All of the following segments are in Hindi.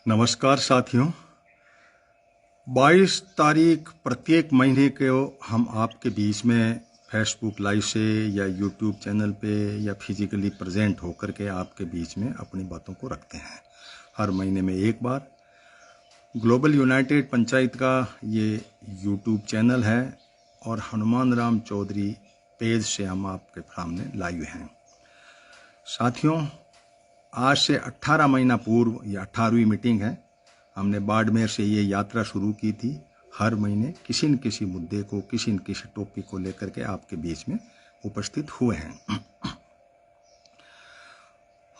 नमस्कार साथियों। 22 तारीख प्रत्येक महीने के हम आपके बीच में फेसबुक लाइव से या यूट्यूब चैनल पे या फिजिकली प्रेजेंट होकर के आपके बीच में अपनी बातों को रखते हैं। हर महीने में एक बार ग्लोबल यूनाइटेड पंचायत का ये यूट्यूब चैनल है और हनुमान राम चौधरी पेज से हम आपके सामने लाइव हैं। साथियों, आज से 18 महीना पूर्व ये 18वीं मीटिंग है। हमने बाड़मेर से ये यात्रा शुरू की थी। हर महीने किसी न किसी मुद्दे को, किसी न किसी टॉपिक को लेकर के आपके बीच में उपस्थित हुए हैं।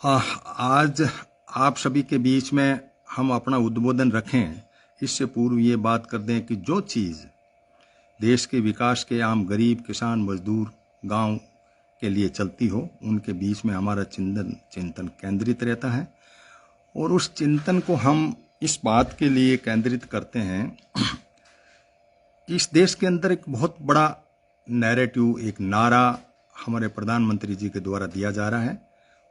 आज आप सभी के बीच में हम अपना उद्बोधन रखें, इससे पूर्व ये बात कर दें कि जो चीज़ देश के विकास के, आम गरीब, किसान, मजदूर, गांव के लिए चलती हो, उनके बीच में हमारा चिंतन केंद्रित रहता है। और उस चिंतन को हम इस बात के लिए केंद्रित करते हैं कि इस देश के अंदर एक बहुत बड़ा नैरेटिव, एक नारा हमारे प्रधानमंत्री जी के द्वारा दिया जा रहा है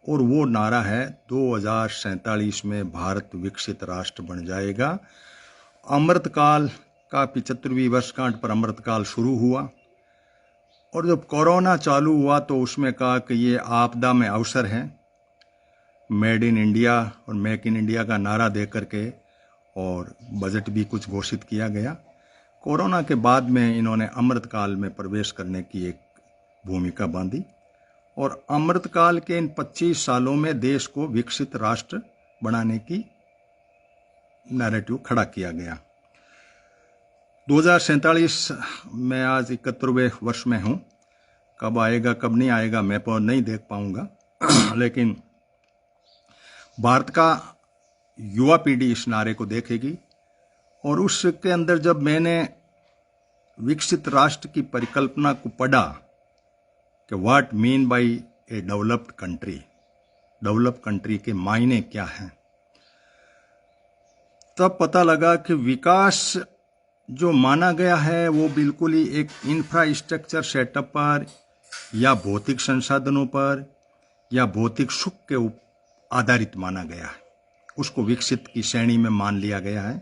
और वो नारा है 2047 में भारत विकसित राष्ट्र बन जाएगा। अमृतकाल का 75वीं वर्षगांठ पर अमृतकाल शुरू हुआ और जब कोरोना चालू हुआ तो उसमें कहा कि ये आपदा में अवसर है। मेड इन इंडिया और मेक इन इंडिया का नारा दे करके और बजट भी कुछ घोषित किया गया। कोरोना के बाद में इन्होंने अमृतकाल में प्रवेश करने की एक भूमिका बांधी और अमृतकाल के इन 25 सालों में देश को विकसित राष्ट्र बनाने की नैरेटिव खड़ा किया गया। 2047 में आज 71वें वर्ष में हूँ। कब आएगा कब नहीं आएगा मैं तो नहीं देख पाऊंगा लेकिन भारत का युवा पीढ़ी इस नारे को देखेगी। और उसके अंदर जब मैंने विकसित राष्ट्र की परिकल्पना को पढ़ा कि what mean by A developed country, developed country के मायने क्या हैं, तब पता लगा कि विकास जो माना गया है वो बिल्कुल ही एक इंफ्रास्ट्रक्चर सेटअप पर या भौतिक संसाधनों पर या भौतिक सुख के आधारित माना गया है। उसको विकसित की श्रेणी में मान लिया गया है,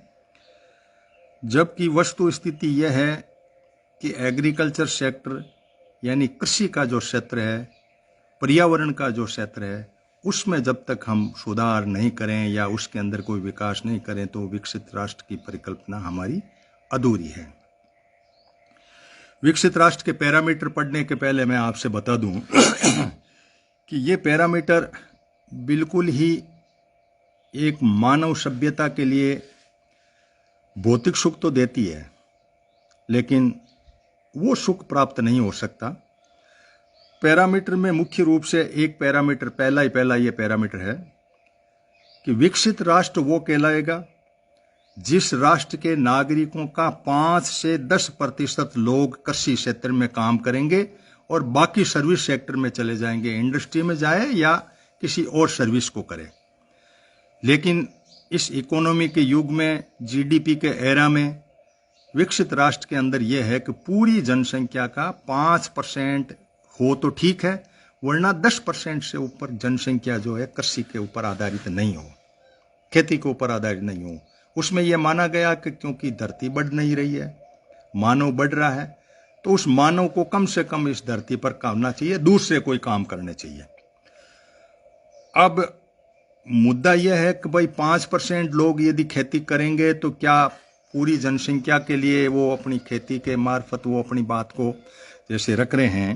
जबकि वस्तु स्थिति यह है कि एग्रीकल्चर सेक्टर यानी कृषि का जो क्षेत्र है, पर्यावरण का जो क्षेत्र है, उसमें जब तक हम सुधार नहीं करें या उसके अंदर कोई विकास नहीं करें तो विकसित राष्ट्र की परिकल्पना हमारी अधूरी है। विकसित राष्ट्र के पैरामीटर पढ़ने के पहले मैं आपसे बता दूं कि ये पैरामीटर बिल्कुल ही एक मानव सभ्यता के लिए भौतिक सुख तो देती है, लेकिन वो सुख प्राप्त नहीं हो सकता। पैरामीटर में मुख्य रूप से एक पैरामीटर, पहला ये पैरामीटर है कि विकसित राष्ट्र वो कहलाएगा जिस राष्ट्र के नागरिकों का 5 से 10% लोग कृषि क्षेत्र में काम करेंगे और बाकी सर्विस सेक्टर में चले जाएंगे, इंडस्ट्री में जाए या किसी और सर्विस को करे। लेकिन इस इकोनॉमी के युग में, जीडीपी के एरा में, विकसित राष्ट्र के अंदर यह है कि पूरी जनसंख्या का 5% हो तो ठीक है, वरना 10% से ऊपर जनसंख्या जो है कृषि के ऊपर आधारित नहीं हो, खेती के ऊपर आधारित नहीं हो। उसमें यह माना गया कि क्योंकि धरती बढ़ नहीं रही है, मानव बढ़ रहा है, तो उस मानव को कम से कम इस धरती पर करना चाहिए, दूर से कोई काम करने चाहिए। अब मुद्दा यह है कि भाई 5% लोग यदि खेती करेंगे तो क्या पूरी जनसंख्या के लिए वो अपनी खेती के मार्फत वो अपनी बात को जैसे रख रहे हैं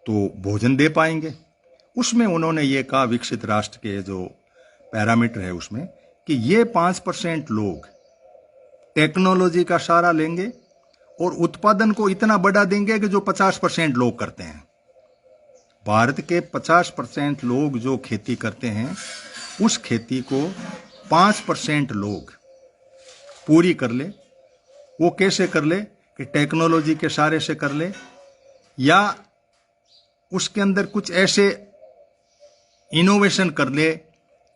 तो भोजन दे पाएंगे? उसमें उन्होंने ये कहा, विकसित राष्ट्र के जो पैरामीटर है उसमें, कि ये 5% लोग टेक्नोलॉजी का सहारा लेंगे और उत्पादन को इतना बढ़ा देंगे कि जो 50% लोग करते हैं। भारत के 50% लोग जो खेती करते हैं उस खेती को 5% लोग पूरी कर ले। वो कैसे कर ले कि टेक्नोलॉजी के सहारे से कर ले, या उसके अंदर कुछ ऐसे इनोवेशन कर ले,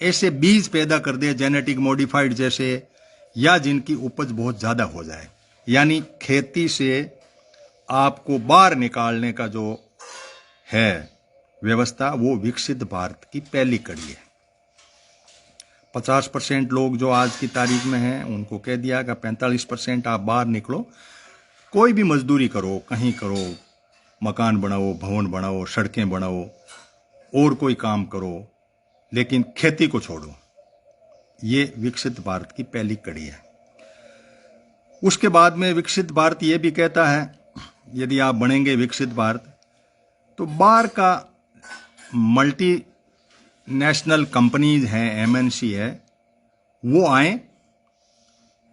ऐसे बीज पैदा कर दे जेनेटिक मॉडिफाइड जैसे, या जिनकी उपज बहुत ज्यादा हो जाए। यानी खेती से आपको बाहर निकालने का जो है व्यवस्था, वो विकसित भारत की पहली कड़ी है। 50% लोग जो आज की तारीख में हैं उनको कह दिया कि 45% आप बाहर निकलो, कोई भी मजदूरी करो, कहीं करो, मकान बनाओ, भवन बनाओ, सड़कें बनाओ, और कोई काम करो, लेकिन खेती को छोड़ो। ये विकसित भारत की पहली कड़ी है। उसके बाद में विकसित भारत ये भी कहता है, यदि आप बनेंगे विकसित भारत तो बाहर का मल्टी नेशनल कंपनीज हैं, एमएनसी है, वो आए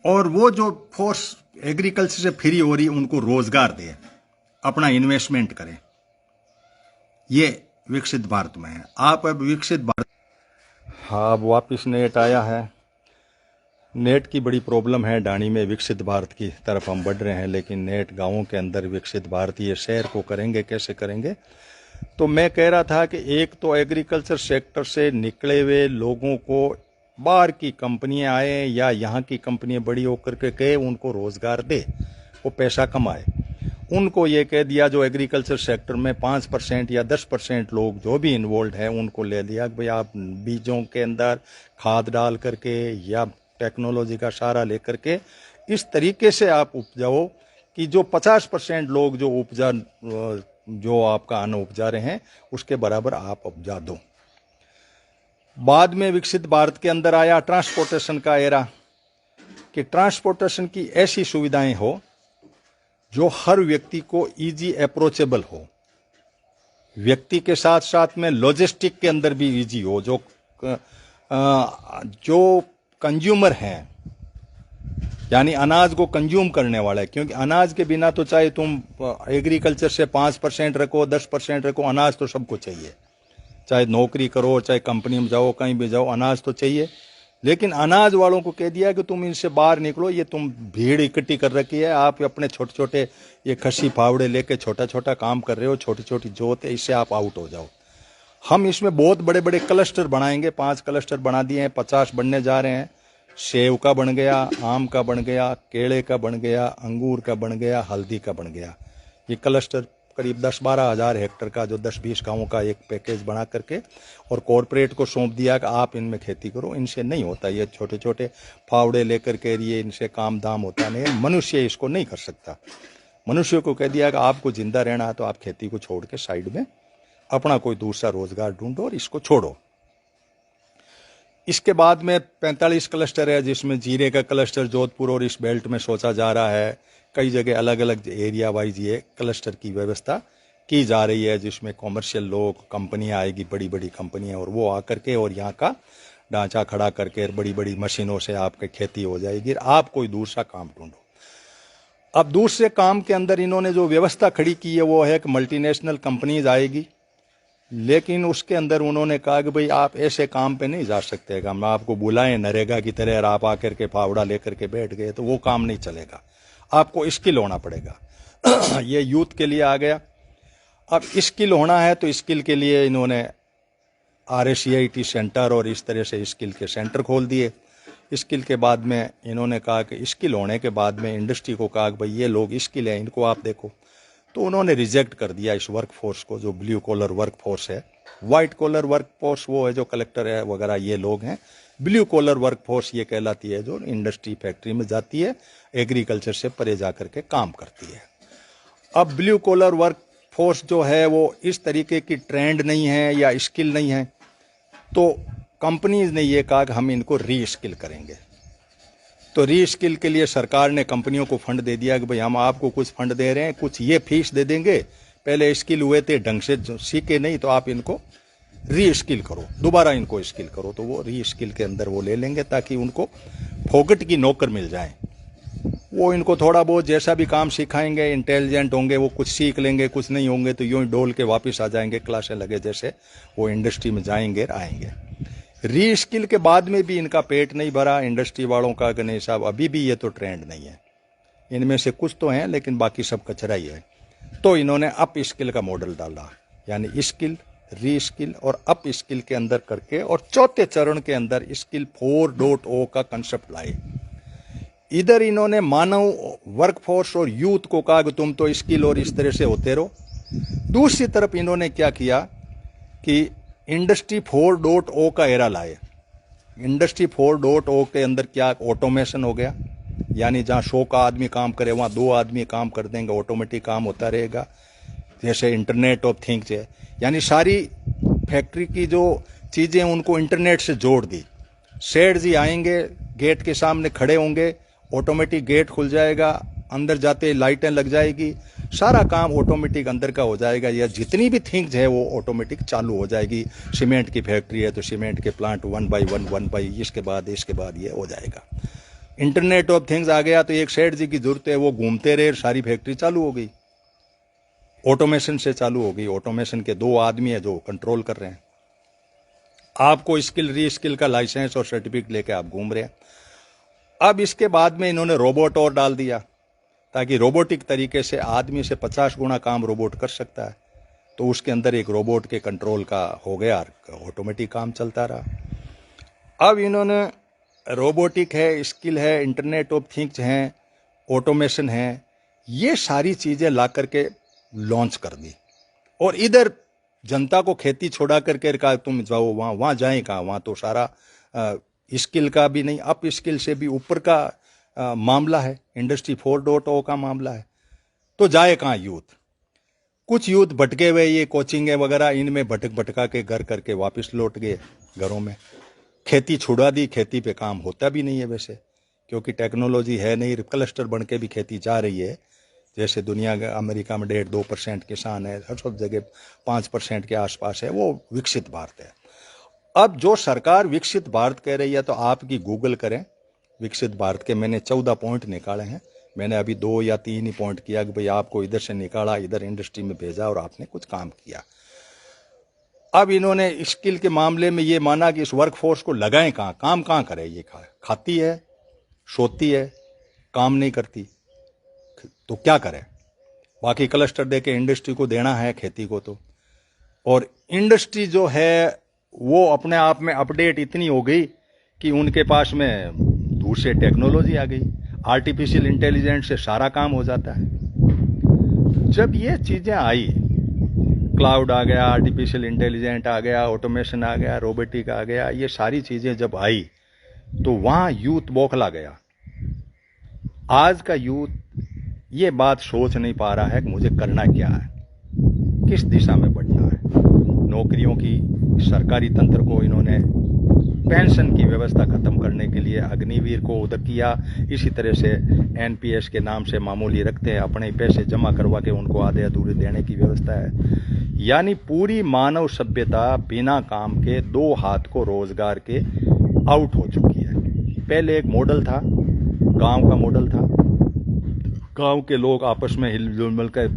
और वो जो फोर्स एग्रीकल्चर से फ्री हो रही उनको रोजगार दे, अपना इन्वेस्टमेंट करें। ये विकसित भारत में है। आप अब विकसित भारत, हाँ, अब वापिस नेट आया है। नेट की बड़ी प्रॉब्लम है डाणी में। विकसित भारत की तरफ हम बढ़ रहे हैं, लेकिन नेट गांवों के अंदर विकसित भारत ये शहर को करेंगे, कैसे करेंगे? तो मैं कह रहा था कि एक तो एग्रीकल्चर सेक्टर से निकले हुए लोगों को बाहर की कंपनियां आए या यहाँ की कंपनियां बड़ी होकर के कहे उनको रोजगार दे, वो पैसा कमाए। उनको ये कह दिया जो एग्रीकल्चर सेक्टर में 5% या 10% लोग जो भी इन्वॉल्व हैं उनको ले दिया कि भाई आप बीजों के अंदर खाद डाल करके या टेक्नोलॉजी का सहारा लेकर के इस तरीके से आप उपजाओ कि जो 50% लोग जो आपका अन्न उपजा रहे हैं उसके बराबर आप उपजा दो। बाद में विकसित भारत के अंदर आया ट्रांसपोर्टेशन का एरा, कि ट्रांसपोर्टेशन की ऐसी सुविधाएं हो जो हर व्यक्ति को इजी अप्रोचेबल हो, व्यक्ति के साथ साथ में लॉजिस्टिक के अंदर भी इजी हो। जो कंज्यूमर हैं, यानी अनाज को कंज्यूम करने वाला है, क्योंकि अनाज के बिना तो चाहे तुम एग्रीकल्चर से 5% रखो, 10% रखो, अनाज तो सबको चाहिए। चाहे नौकरी करो, चाहे कंपनी में जाओ, कहीं भी जाओ, अनाज तो चाहिए। लेकिन अनाज वालों को कह दिया कि तुम इनसे बाहर निकलो, ये तुम भीड़ इकट्ठी कर रखी है, आप अपने छोटे छोटे ये खसी फावड़े लेके छोटा छोटा काम कर रहे हो, छोटी छोटी जोत है, इससे आप आउट हो जाओ। हम इसमें बहुत बड़े बड़े क्लस्टर बनाएंगे, 5 क्लस्टर बना दिए हैं, 50 बनने जा रहे हैं। सेब का बन गया, आम का बन गया, केले का बन गया, अंगूर का बन गया, हल्दी का बन गया। ये क्लस्टर करीब 10-12 हज़ार हेक्टर का, जो 10-20 गाँवों का एक पैकेज बना करके और कॉरपोरेट को सौंप दिया कि आप इनमें खेती करो। इनसे नहीं होता, ये छोटे छोटे फावड़े लेकर के ये इनसे काम दाम होता नहीं, मनुष्य इसको नहीं कर सकता। मनुष्य को कह दिया कि आपको जिंदा रहना है तो आप खेती को छोड़ के साइड में अपना कोई दूसरा रोजगार ढूंढो और इसको छोड़ो। इसके बाद में 45 क्लस्टर है, जिसमें जीरे का क्लस्टर जोधपुर और इस बेल्ट में सोचा जा रहा है। कई जगह अलग अलग एरिया वाइज ये क्लस्टर की व्यवस्था की जा रही है, जिसमें कॉमर्शियल लोग, कंपनियां आएगी, बड़ी बड़ी कंपनियां, और वो आकर के और यहाँ का ढांचा खड़ा करके बड़ी बड़ी मशीनों से आपकी खेती हो जाएगी। आप कोई दूसरा काम ढूंढो। अब दूसरे काम के अंदर इन्होंने जो व्यवस्था खड़ी की है वो है कि मल्टीनेशनल कंपनीज आएगी, लेकिन उसके अंदर उन्होंने कहा कि भाई आप ऐसे काम पे नहीं जा सकते, हम आपको बुलाएं नरेगा की तरह और आप आकर के फावड़ा लेकर के बैठ गए तो वो काम नहीं चलेगा, आपको स्किल होना पड़ेगा। ये यूथ के लिए आ गया। अब स्किल होना है तो स्किल के लिए इन्होंने RSCIT सेंटर और इस तरह से स्किल के सेंटर खोल दिए। स्किल के बाद में इन्होंने कहा कि स्किल होने के बाद में इंडस्ट्री को कहा कि भाई ये लोग स्किल है, इनको आप देखो। तो उन्होंने रिजेक्ट कर दिया इस वर्क फोर्स को, जो ब्लू कॉलर वर्क फोर्स है। वाइट कॉलर वर्क फोर्स वो है जो कलेक्टर है वगैरह ये लोग हैं। ब्लू कॉलर वर्क फोर्स ये कहलाती है जो इंडस्ट्री फैक्ट्री में जाती है, एग्रीकल्चर से परे जा करके काम करती है। अब ब्लू कॉलर वर्क फोर्स जो है वो इस तरीके की ट्रेंड नहीं है या स्किल नहीं है, तो कंपनीज ने ये कहा कि हम इनको री स्किल करेंगे। तो री स्किल के लिए सरकार ने कंपनियों को फंड दे दिया कि भाई हम आपको कुछ फंड दे रहे हैं, कुछ ये फीस दे देंगे, पहले स्किल हुए थे ढंग से सीखे नहीं तो आप इनको री स्किल करो, दोबारा इनको स्किल करो। तो वो री स्किल के अंदर वो ले लेंगे ताकि उनको फोकट की नौकर मिल जाए। वो इनको थोड़ा बहुत जैसा भी काम सिखाएंगे, इंटेलिजेंट होंगे, वो कुछ सीख लेंगे, कुछ नहीं होंगे तो यूं ही डोल के वापस आ जाएंगे, क्लासें लगे जैसे वो इंडस्ट्री में जाएंगे आएंगे। री स्किल के बाद में भी इनका पेट नहीं भरा इंडस्ट्री वालों का कि नहीं साहब अभी भी ये तो ट्रेंड नहीं है, इनमें से कुछ तो हैं लेकिन बाकी सब कचरा ही है। तो इन्होंने अप स्किल का मॉडल डाला, यानी स्किल, री स्किल और अप स्किल के अंदर करके, और चौथे चरण के अंदर स्किल 4.0 का कंसेप्ट लाए। इधर इन्होंने मानव वर्कफोर्स और यूथ को कहा कि तुम तो स्किल और इस तरह से होते रहो। दूसरी तरफ इन्होंने क्या किया कि इंडस्ट्री 4.0 का एरा लाए। इंडस्ट्री 4.0 के अंदर क्या ऑटोमेशन हो गया, यानी जहाँ 100 का आदमी काम करे वहाँ 2 आदमी काम कर देंगे, ऑटोमेटिक काम होता रहेगा। जैसे इंटरनेट ऑफ थिंग्स है, यानी सारी फैक्ट्री की जो चीज़ें उनको इंटरनेट से जोड़ दी। सेठ जी आएंगे, गेट के सामने खड़े होंगे, ऑटोमेटिक गेट खुल जाएगा, अंदर जाते लाइटें लग जाएगी, सारा काम ऑटोमेटिक अंदर का हो जाएगा। या जितनी भी थिंग्स है वो ऑटोमेटिक चालू हो जाएगी। सीमेंट की फैक्ट्री है तो सीमेंट के प्लांट 1 बाई 1 इसके बाद ये हो जाएगा। इंटरनेट ऑफ थिंग्स आ गया तो एक सेठ जी की जरूरत है, वो घूमते रहे, सारी फैक्ट्री चालू हो गई, ऑटोमेशन से चालू हो गई। ऑटोमेशन के 2 आदमी है जो कंट्रोल कर रहे हैं। आपको स्किल री स्किल का लाइसेंस और सर्टिफिकेट लेके आप घूम रहे हैं। अब इसके बाद में इन्होंने रोबोट और डाल दिया, ताकि रोबोटिक तरीके से आदमी से 50 गुना काम रोबोट कर सकता है। तो उसके अंदर एक रोबोट के कंट्रोल का हो गया, ऑटोमेटिक काम चलता रहा। अब इन्होंने रोबोटिक है, स्किल है, इंटरनेट ऑफ थिंग्स हैं, ऑटोमेशन है, ये सारी चीज़ें ला करके लॉन्च कर दी। और इधर जनता को खेती छोड़ा करके कहा तुम जाओ वहाँ, वहाँ जाएं कहाँ, वहाँ तो सारा स्किल का भी नहीं, अप स्किल से भी ऊपर का मामला है, इंडस्ट्री 4.0 का मामला है। तो जाए कहाँ यूथ? कुछ यूथ भटके हुए ये कोचिंगें वगैरह इनमें भटका के घर करके वापस लौट गए घरों में। खेती छुड़ा दी, खेती पे काम होता भी नहीं है वैसे, क्योंकि टेक्नोलॉजी है नहीं। क्लस्टर बन के भी खेती जा रही है, जैसे दुनिया के अमेरिका में 1.5-2% किसान है, हर सब जगह 5% के आसपास है, वो विकसित भारत है। अब जो सरकार विकसित भारत कह रही है, तो आपकी गूगल करें विकसित भारत के, मैंने 14 पॉइंट निकाले हैं। मैंने अभी 2 या 3 ही पॉइंट किया कि भाई आपको इधर से निकाला, इधर इंडस्ट्री में भेजा और आपने कुछ काम किया। अब इन्होंने स्किल के मामले में ये माना कि इस वर्कफोर्स को लगाएं कहाँ, काम कहाँ करे। ये खाती है, सोती है, काम नहीं करती, तो क्या करें? बाकी क्लस्टर दे के इंडस्ट्री को देना है, खेती को तो। और इंडस्ट्री जो है वो अपने आप में अपडेट इतनी हो गई कि उनके पास में दूर से टेक्नोलॉजी आ गई, आर्टिफिशियल इंटेलिजेंस से सारा काम हो जाता है। जब ये चीज़ें आई, क्लाउड आ गया, आर्टिफिशियल इंटेलिजेंट आ गया, ऑटोमेशन आ गया, रोबोटिक आ गया, ये सारी चीज़ें जब आई तो वहाँ यूथ बौखला गया। आज का यूथ ये बात सोच नहीं पा रहा है कि मुझे करना क्या है, किस दिशा में बढ़ना है। नौकरियों की, सरकारी तंत्र को इन्होंने पेंशन की व्यवस्था खत्म करने के लिए अग्निवीर को उधर किया। इसी तरह से एनपीएस के नाम से मामूली रखते हैं, अपने पैसे जमा करवा के उनको आधे अधूरे देने की व्यवस्था है। यानी पूरी मानव सभ्यता बिना काम के 2 हाथ को रोजगार के आउट हो चुकी है। पहले एक मॉडल था, गांव का मॉडल था, गांव के लोग आपस में हिलजुल मिलकर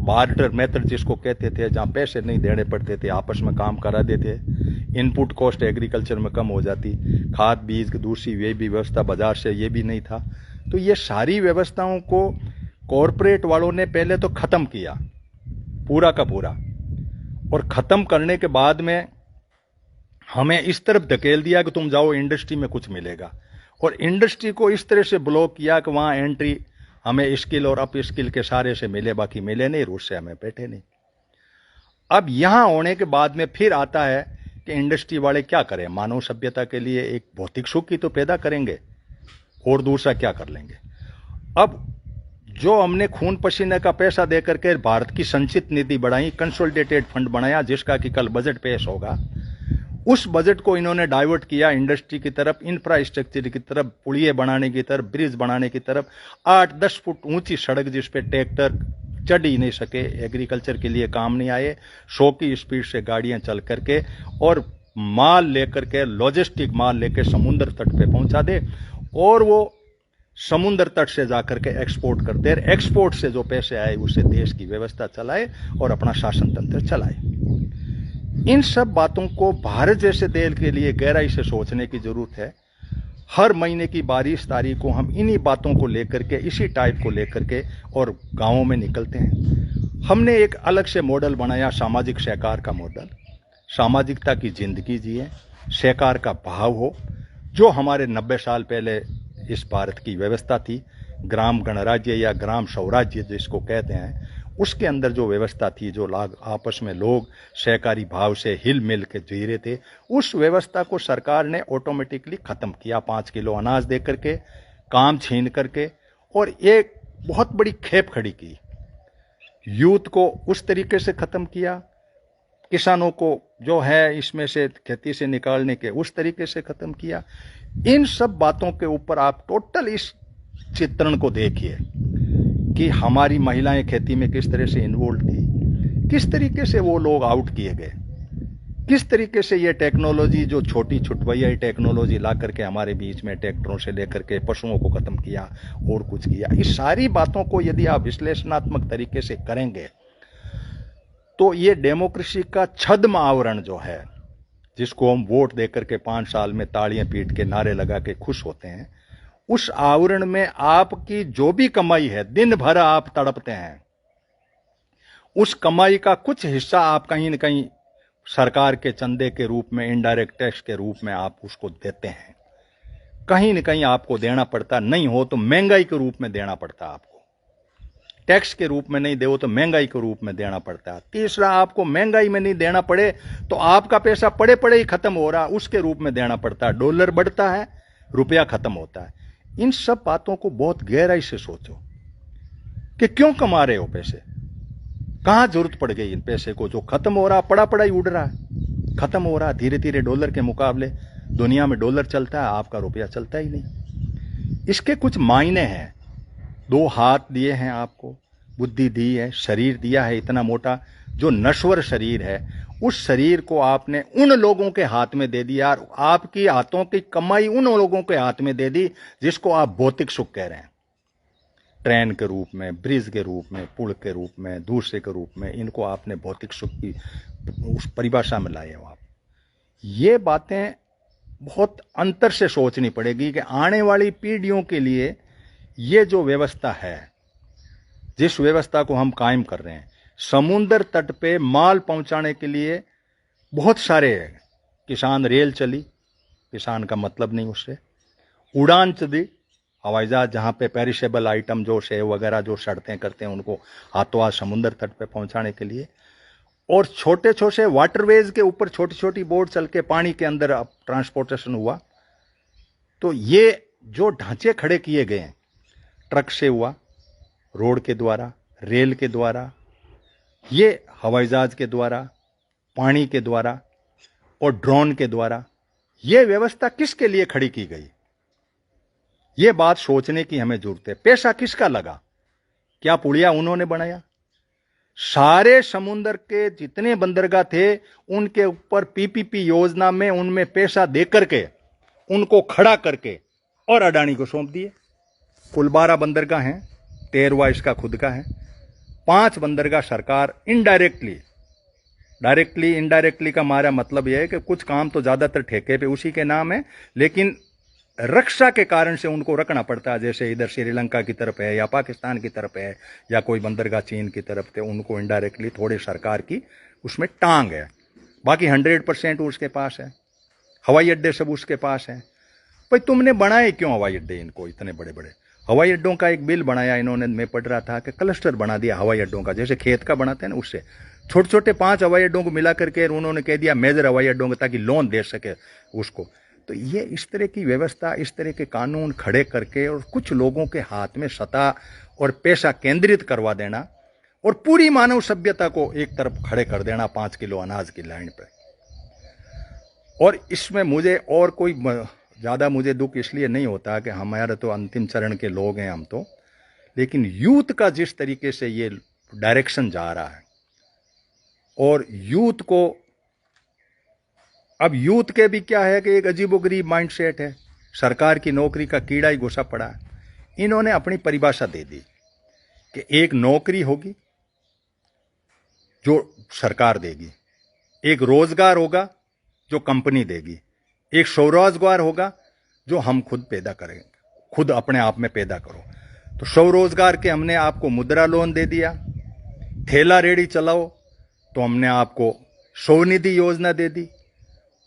बार्टर मेथड जिसको कहते थे, जहाँ पैसे नहीं देने पड़ते थे, आपस में काम करा देते, इनपुट कॉस्ट एग्रीकल्चर में कम हो जाती, खाद बीज दूसरी ये भी व्यवस्था बाजार से ये भी नहीं था। तो ये सारी व्यवस्थाओं को कॉरपोरेट वालों ने पहले तो ख़त्म किया पूरा का पूरा, और ख़त्म करने के बाद में हमें इस तरफ धकेल दिया कि तुम जाओ इंडस्ट्री में कुछ मिलेगा, और इंडस्ट्री को इस तरह से ब्लॉक किया कि वहाँ एंट्री हमें स्किल और अप स्किल के सारे से मिले, बाकी मिले नहीं, रूस से हमें बैठे नहीं। अब यहाँ होने के बाद में फिर आता है कि इंडस्ट्री वाले क्या करें, मानव सभ्यता के लिए एक भौतिक सुख ही तो पैदा करेंगे और दूसरा क्या कर लेंगे। अब जो हमने खून पसीने का पैसा दे करके भारत की संचित निधि बढ़ाई, कंसोलिडेटेड फंड बनाया, जिसका कि कल बजट पेश होगा, उस बजट को इन्होंने डाइवर्ट किया इंडस्ट्री की तरफ, इंफ्रास्ट्रक्चर की तरफ, पुलिये बनाने की तरफ, ब्रिज बनाने की तरफ। 8-10 फुट ऊंची सड़क जिस पे ट्रैक्टर चढ़ ही नहीं सके, एग्रीकल्चर के लिए काम नहीं आए, 100 की स्पीड से गाड़ियां चल करके और माल लेकर के, लॉजिस्टिक माल लेकर समुद्र तट पे पहुंचा दे, और वो समुद्र तट से जाकर के एक्सपोर्ट करते, एक्सपोर्ट से जो पैसे आए उससे देश की व्यवस्था चलाए और अपना शासन तंत्र चलाए। इन सब बातों को भारत जैसे देश के लिए गहराई से सोचने की जरूरत है। हर महीने की 22 तारीख को हम इन्हीं बातों को लेकर के, इसी टाइप को लेकर के और गांवों में निकलते हैं। हमने एक अलग से मॉडल बनाया, सामाजिक सहकार का मॉडल। सामाजिकता की जिंदगी जिए, सहकार का भाव हो, जो हमारे 90 साल पहले इस भारत की व्यवस्था थी, ग्राम गणराज्य या ग्राम स्वराज्य जिसको कहते हैं, उसके अंदर जो व्यवस्था थी, जो आपस में लोग सहकारी भाव से हिल मिल के जी रहे थे, उस व्यवस्था को सरकार ने ऑटोमेटिकली खत्म किया। 5 किलो अनाज दे करके, काम छीन करके, और एक बहुत बड़ी खेप खड़ी की। यूथ को उस तरीके से खत्म किया, किसानों को जो है इसमें से खेती से निकालने के उस तरीके से खत्म किया। इन सब बातों के ऊपर आप टोटल इस चित्रण को देखिए कि हमारी महिलाएं खेती में किस तरह से इन्वॉल्व थी, किस तरीके से वो लोग आउट किए गए, किस तरीके से ये टेक्नोलॉजी, जो छोटी छुटवैया टेक्नोलॉजी ला करके हमारे बीच में ट्रैक्टरों से लेकर के पशुओं को खत्म किया और कुछ किया। इस सारी बातों को यदि आप विश्लेषणात्मक तरीके से करेंगे तो ये डेमोक्रेसी का छद्म आवरण जो है, जिसको हम वोट देकर के 5 साल में तालियां पीट के नारे लगा के खुश होते हैं, उस आवरण में आपकी जो भी कमाई है, दिन भर आप तड़पते हैं, उस कमाई का कुछ हिस्सा आप कहीं न कहीं सरकार के चंदे के रूप में, इनडायरेक्ट टैक्स के रूप में आप उसको देते हैं। कहीं न कहीं आपको देना पड़ता, नहीं हो तो महंगाई के रूप में देना पड़ता, आपको टैक्स के रूप में नहीं दे तो महंगाई के रूप में देना पड़ता है। तीसरा, आपको महंगाई में नहीं देना पड़े तो आपका पैसा पड़े पड़े ही खत्म हो रहा, उसके रूप में देना पड़ता है। डॉलर बढ़ता है, रुपया खत्म होता है। इन सब बातों को बहुत गहराई से सोचो कि क्यों कमा रहे हो पैसे, कहां जरूरत पड़ गई इन पैसे को, जो खत्म हो रहा, पड़ा पड़ा ही उड़ रहा है, खत्म हो रहा धीरे धीरे। डॉलर के मुकाबले दुनिया में डॉलर चलता है, आपका रुपया चलता ही नहीं। इसके कुछ मायने हैं। 2 हाथ दिए हैं आपको, बुद्धि दी है, शरीर दिया है इतना मोटा, जो नश्वर शरीर है, उस शरीर को आपने उन लोगों के हाथ में दे दिया, और आपकी हाथों की कमाई उन लोगों के हाथ में दे दी जिसको आप भौतिक सुख कह रहे हैं। ट्रेन के रूप में, ब्रिज के रूप में, पुल के रूप में, दूसरे के रूप में, इनको आपने भौतिक सुख की उस परिभाषा में लाए हो आप। ये बातें बहुत अंतर से सोचनी पड़ेगी कि आने वाली पीढ़ियों के लिए ये जो व्यवस्था है, जिस व्यवस्था को हम कायम कर रहे हैं, समुद्र तट पे माल पहुंचाने के लिए बहुत सारे किसान रेल चली, किसान का मतलब नहीं उससे, उड़ान चली, हवाई जहाज, जहाँ पे पेरिशेबल आइटम जो सेव वगैरह जो सड़तें करते हैं उनको हाथों हाथ समुद्र तट पे पहुंचाने के लिए, और छोटे छोटे वाटरवेज के ऊपर छोटी छोटी बोट चल के पानी के अंदर ट्रांसपोर्टेशन हुआ। तो ये जो ढांचे खड़े किए गए हैं, ट्रक से हुआ, रोड के द्वारा, रेल के द्वारा, ये हवाई जहाज के द्वारा, पानी के द्वारा और ड्रोन के द्वारा, ये व्यवस्था किसके लिए खड़ी की गई, ये बात सोचने की हमें जरूरत है। पैसा किसका लगा? क्या पुलिया उन्होंने बनाया? सारे समुद्र के जितने बंदरगाह थे उनके ऊपर पीपीपी योजना में उनमें पैसा देकर के उनको खड़ा करके और अडानी को सौंप दिए। कुल 12 बंदरगाह हैं, 13वां इसका खुद का है। 5 बंदरगाह सरकार इनडायरेक्टली, डायरेक्टली इनडायरेक्टली का हमारा मतलब यह है कि कुछ काम तो ज्यादातर ठेके पे उसी के नाम है, लेकिन रक्षा के कारण से उनको रखना पड़ता है। जैसे इधर श्रीलंका की तरफ है या पाकिस्तान की तरफ है या कोई बंदरगाह चीन की तरफ थे, उनको इनडायरेक्टली थोड़े सरकार की उसमें टांग है। बाकी 100% उसके पास है। हवाई अड्डे सब उसके पास है। भाई तुमने बनाए क्यों हवाई अड्डे? इनको इतने बड़े बड़े हवाई अड्डों का एक बिल बनाया इन्होंने, मैं पढ़ रहा था कि क्लस्टर बना दिया हवाई अड्डों का, जैसे खेत का बनाते हैं ना, उससे छोटे छोटे 5 हवाई अड्डों को मिला करके उन्होंने कह दिया मेजर हवाई अड्डों को, ताकि लोन दे सके उसको। तो ये इस तरह की व्यवस्था, इस तरह के कानून खड़े करके और कुछ लोगों के हाथ में सत्ता और पैसा केंद्रित करवा देना और पूरी मानव सभ्यता को एक तरफ खड़े कर देना 5 किलो अनाज की लाइन पे। और इसमें मुझे और कोई ज़्यादा मुझे दुख इसलिए नहीं होता कि हमारे तो अंतिम चरण के लोग हैं हम तो, लेकिन यूथ का जिस तरीके से ये डायरेक्शन जा रहा है, और यूथ को अब यूथ के भी क्या है कि एक अजीबोगरीब माइंडसेट है, सरकार की नौकरी का कीड़ा ही घुसा पड़ा है। इन्होंने अपनी परिभाषा दे दी कि एक नौकरी होगी जो सरकार देगी, एक रोजगार होगा जो कंपनी देगी, एक स्वरोजगार होगा जो हम खुद पैदा करेंगे, खुद अपने आप में पैदा करो। तो स्वरोजगार के हमने आपको मुद्रा लोन दे दिया, ठेला रेडी चलाओ तो हमने आपको स्वनिधि योजना दे दी,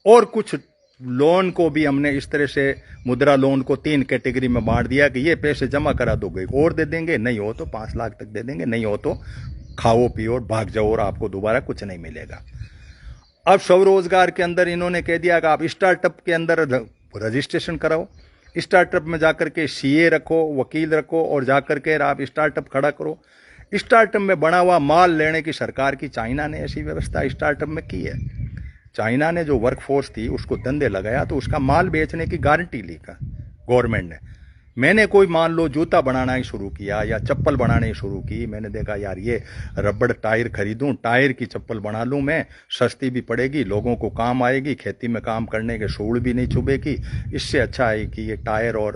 और कुछ लोन को भी हमने इस तरह से मुद्रा लोन को 3 कैटेगरी में बांट दिया कि ये पैसे जमा करा दोगे और दे देंगे, नहीं हो तो 5 लाख तक दे देंगे, नहीं हो तो खाओ पियो और भाग जाओ और आपको दोबारा कुछ नहीं मिलेगा। अब स्वरोजगार के अंदर इन्होंने कह दिया कि आप स्टार्टअप के अंदर रजिस्ट्रेशन कराओ, स्टार्टअप में जाकर के सीए रखो, वकील रखो और जाकर के आप स्टार्टअप खड़ा करो। स्टार्टअप में बना हुआ माल लेने की सरकार की चाइना ने ऐसी व्यवस्था स्टार्टअप में की है। चाइना ने जो वर्कफोर्स थी उसको धंधे लगाया तो उसका माल बेचने की गारंटी ली गवर्नमेंट ने। मैंने कोई मान लो जूता बनाना ही शुरू किया या चप्पल बनाने ही शुरू की, मैंने देखा यार ये रबड़ टायर खरीदूं, टायर की चप्पल बना लूं मैं, सस्ती भी पड़ेगी, लोगों को काम आएगी, खेती में काम करने के सूड़ भी नहीं चुभेगी। इससे अच्छा है कि ये टायर और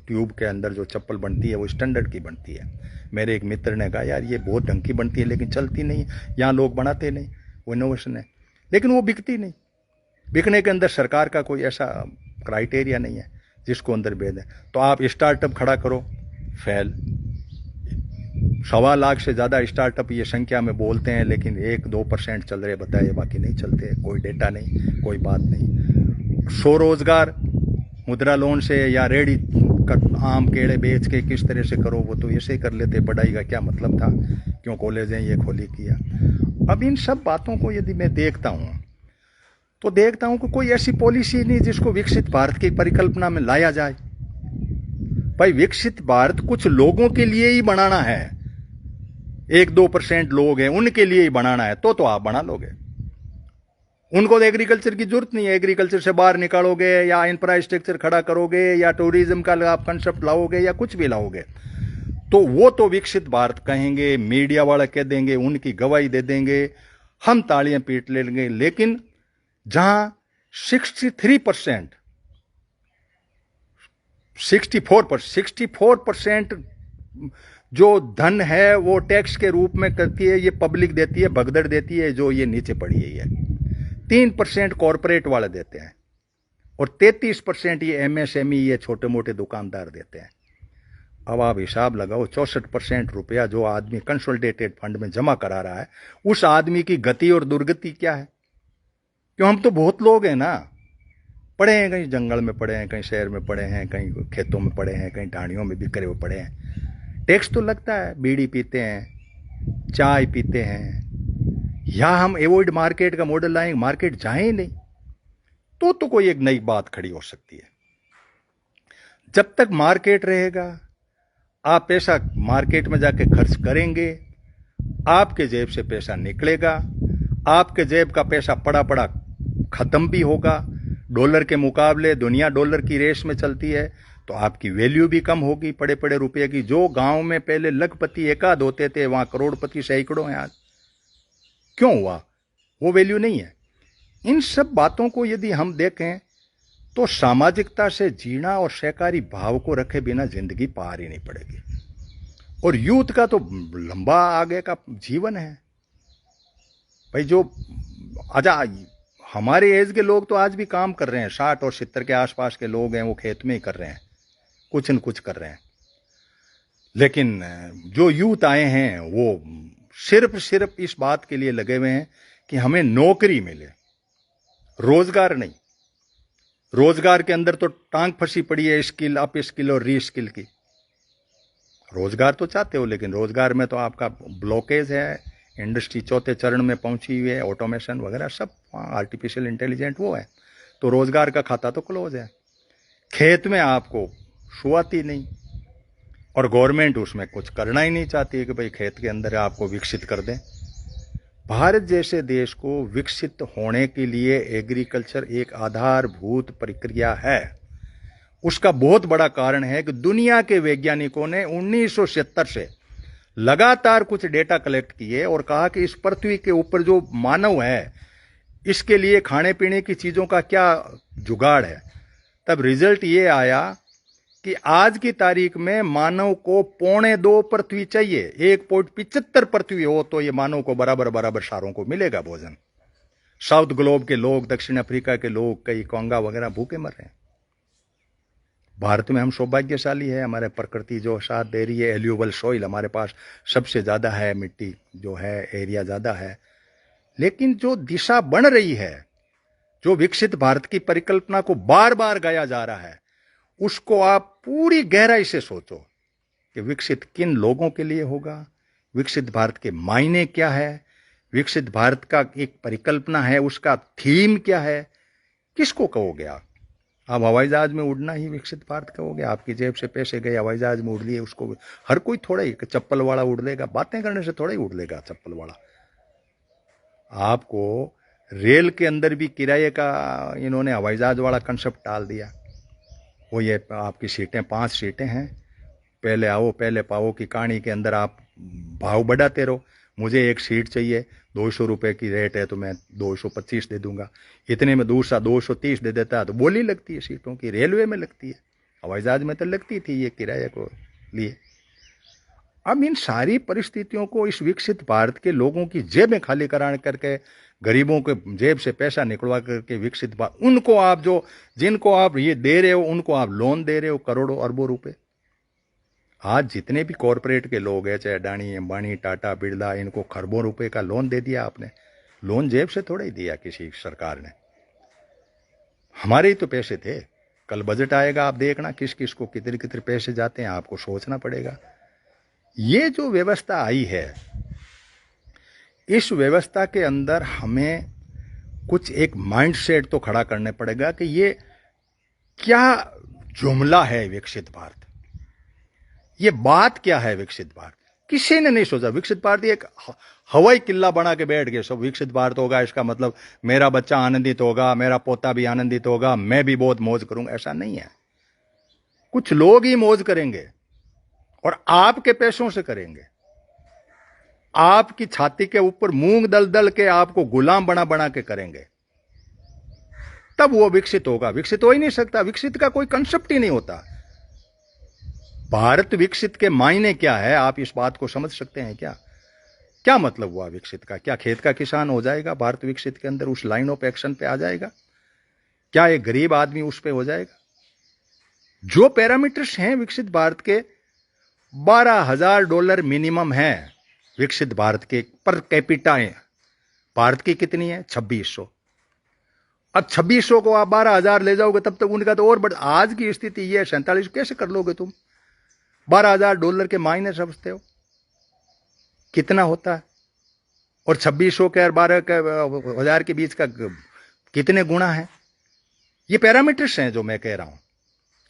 ट्यूब के अंदर जो चप्पल बनती है वो स्टैंडर्ड की बनती है। मेरे एक मित्र ने कहा यार ये बहुत ढंग की बनती है लेकिन चलती नहीं, यहाँ लोग बनाते नहीं, वो इनोवेशन है, लेकिन वो बिकती नहीं। बिकने के अंदर सरकार का कोई ऐसा क्राइटेरिया नहीं है जिसको अंदर भेद है। तो आप स्टार्टअप खड़ा करो, फेल। 1.25 लाख से ज़्यादा स्टार्टअप ये संख्या में बोलते हैं लेकिन 1-2% चल रहे बताइए, बाकी नहीं चलते, कोई डेटा नहीं, कोई बात नहीं। स्वरोजगार मुद्रा लोन से या रेडी आम केड़े बेच के किस तरह से करो, वो तो ऐसे ही कर लेते, पढ़ाई का क्या मतलब था, क्यों कॉलेजें ये खोली किया। अब इन सब बातों को यदि मैं देखता हूँ तो देखता हूं कि कोई ऐसी पॉलिसी नहीं जिसको विकसित भारत की परिकल्पना में लाया जाए। भाई विकसित भारत कुछ लोगों के लिए ही बनाना है, 1-2% लोग हैं उनके लिए ही बनाना है, तो आप बना लोगे। उनको तो एग्रीकल्चर की जरूरत नहीं है, एग्रीकल्चर से बाहर निकालोगे या इंफ्रास्ट्रक्चर खड़ा करोगे या टूरिज्म का आप कंसेप्ट लाओगे या कुछ भी लाओगे तो वो तो विकसित भारत कहेंगे, मीडिया वाले कह देंगे, उनकी गवाही दे देंगे, हम तालियां पीट लेंगे। लेकिन जहां 64% जो धन है वो टैक्स के रूप में करती है, ये पब्लिक देती है, भगदड़ देती है, जो ये नीचे पड़ी है। 3% कॉरपोरेट वाले देते हैं और 33% ये एमएसएमई, ये छोटे मोटे दुकानदार देते हैं। अब आप हिसाब लगाओ, 64% रुपया जो आदमी कंसोलिडेटेड फंड में जमा करा रहा है, उस आदमी की गति और दुर्गति क्या है? क्यों, हम तो बहुत लोग हैं ना, पढ़े हैं, कहीं जंगल में पढ़े हैं, कहीं शहर में पढ़े हैं, कहीं खेतों में पढ़े हैं, कहीं ढाणियों में बिखरे हुए पढ़े हैं। टैक्स तो लगता है, बीड़ी पीते हैं, चाय पीते हैं, या हम एवॉइड मार्केट का मॉडल लाएंगे, मार्केट जाए ही नहीं तो कोई एक नई बात खड़ी हो सकती है। जब तक मार्केट रहेगा, आप पैसा मार्केट में जाके खर्च करेंगे, आपके जेब से पैसा निकलेगा, आपके जेब का पैसा पड़ा पड़ा खत्म भी होगा। डॉलर के मुकाबले दुनिया डॉलर की रेस में चलती है तो आपकी वैल्यू भी कम होगी पड़े पड़े रुपये की। जो गांव में पहले लखपति एकाध होते थे वहां करोड़पति सैकड़ों हैं आज। क्यों हुआ? वो वैल्यू नहीं है। इन सब बातों को यदि हम देखें तो सामाजिकता से जीना और सहकारी भाव को रखे बिना जिंदगी पार ही नहीं पड़ेगी। और यूथ का तो लंबा आगे का जीवन है भाई। जो अच्छा, हमारे एज के लोग तो आज भी काम कर रहे हैं, 60 और 70 के आसपास के लोग हैं, वो खेत में ही कर रहे हैं, कुछ न कुछ कर रहे हैं। लेकिन जो यूथ आए हैं वो सिर्फ इस बात के लिए लगे हुए हैं कि हमें नौकरी मिले, रोजगार नहीं। रोजगार के अंदर तो टांग फंसी पड़ी है स्किल अप स्किल और री स्किल की। रोजगार तो चाहते हो लेकिन रोजगार में तो आपका ब्लॉकेज है, इंडस्ट्री चौथे चरण में पहुंची हुई है, ऑटोमेशन वगैरह सब, आर्टिफिशियल इंटेलिजेंट वो है, तो रोजगार का खाता तो क्लोज है। खेत में आपको शुरुआती नहीं, और गवर्नमेंट उसमें कुछ करना ही नहीं चाहती कि भाई खेत के अंदर आपको विकसित कर दें। भारत जैसे देश को विकसित होने के लिए एग्रीकल्चर एक आधारभूत प्रक्रिया है। उसका बहुत बड़ा कारण है कि दुनिया के वैज्ञानिकों ने 1970 से लगातार कुछ डेटा कलेक्ट किए और कहा कि इस पृथ्वी के ऊपर जो मानव है इसके लिए खाने पीने की चीजों का क्या जुगाड़ है। तब रिजल्ट ये आया कि आज की तारीख में मानव को 2.25 पृथ्वी चाहिए, 1.75 पृथ्वी हो तो ये मानव को बराबर बराबर सारों को मिलेगा भोजन। साउथ ग्लोब के लोग, दक्षिण अफ्रीका के लोग, कई कोंगा वगैरह भूखे मर रहे हैं। भारत में हम सौभाग्यशाली है, हमारे प्रकृति जो साथ दे रही है, एल्यूबल सॉइल हमारे पास सबसे ज़्यादा है, मिट्टी जो है एरिया ज़्यादा है। लेकिन जो दिशा बन रही है, जो विकसित भारत की परिकल्पना को बार बार गाया जा रहा है, उसको आप पूरी गहराई से सोचो कि विकसित किन लोगों के लिए होगा, विकसित भारत के मायने क्या है, विकसित भारत का एक परिकल्पना है, उसका थीम क्या है, किसको कहोगे आप? हवाई जहाज में उड़ना ही विकसित भारत कहोगे? आपकी जेब से पैसे गए, हवाई जहाज में उड़ लिए, उसको हर कोई थोड़ा ही चप्पल वाला उड़ लेगा, बातें करने से थोड़ा ही उड़ लेगा चप्पल वाला। आपको रेल के अंदर भी किराए का इन्होंने हवाई जहाज वाला कंसेप्ट डाल दिया। वो ये आपकी सीटें 5 सीटें हैं, पहले आओ पहले पाओ की कहानी के अंदर आप भाव बढ़ाते रहो। मुझे एक सीट चाहिए, 200 रुपये की रेट है तो मैं 225 दे दूंगा, इतने में दूसरा 230 दे देता है, तो बोली लगती है सीटों की। रेलवे में लगती है, हवाई जहाज में तो लगती थी ये किराए को लिए। अब इन सारी परिस्थितियों को इस विकसित भारत के लोगों की जेबें खाली करा करके, गरीबों के जेब से पैसा निकलवा करके विकसित भारत, उनको आप जो जिनको आप ये दे रहे हो उनको आप लोन दे रहे हो करोड़ों अरबों रुपए। आज जितने भी कॉरपोरेट के लोग हैं, चाहे अडानी, अंबानी, टाटा, बिरला, इनको खरबों रुपए का लोन दे दिया आपने। लोन जेब से थोड़ा ही दिया किसी सरकार ने, हमारे ही तो पैसे थे। कल बजट आएगा, आप देखना किस किस को कितने कितने पैसे जाते हैं, आपको सोचना पड़ेगा। ये जो व्यवस्था आई है, इस व्यवस्था के अंदर हमें कुछ एक माइंडसेट तो खड़ा करने पड़ेगा कि ये क्या जुमला है विकसित भारत, ये बात क्या है विकसित भारत। किसी ने नहीं सोचा विकसित भारत एक हवाई किला बना के बैठ गए सब। विकसित भारत होगा इसका मतलब मेरा बच्चा आनंदित होगा, मेरा पोता भी आनंदित होगा, मैं भी बहुत मौज करूंगा, ऐसा नहीं है। कुछ लोग ही मौज करेंगे और आपके पैसों से करेंगे। आपकी छाती के ऊपर मूंग दल दल के आपको गुलाम बना बना के करेंगे, तब वो विकसित होगा। विकसित हो ही नहीं सकता, विकसित का कोई कंसेप्ट ही नहीं होता। भारत विकसित के मायने क्या है, आप इस बात को समझ सकते हैं क्या? क्या मतलब हुआ विकसित का? क्या खेत का किसान हो जाएगा भारत विकसित के अंदर, उस लाइन ऑफ एक्शन पे आ जाएगा? क्या एक गरीब आदमी उस पे हो जाएगा? जो पैरामीटर्स हैं विकसित भारत के, $12,000 मिनिमम है विकसित भारत के पर कैपिटा है। भारत की कितनी है? 2600। अब 2600 को आप 12,000 ले जाओगे तब तक उनका तो और बढ़। आज की स्थिति ये है, 47 कैसे कर लोगे तुम? $12,000 के मायने समझते हो कितना होता है? और 2600 के और 12,000 के बीच का कितने गुणा है? ये पैरामीटर्स हैं जो मैं कह रहा हूं,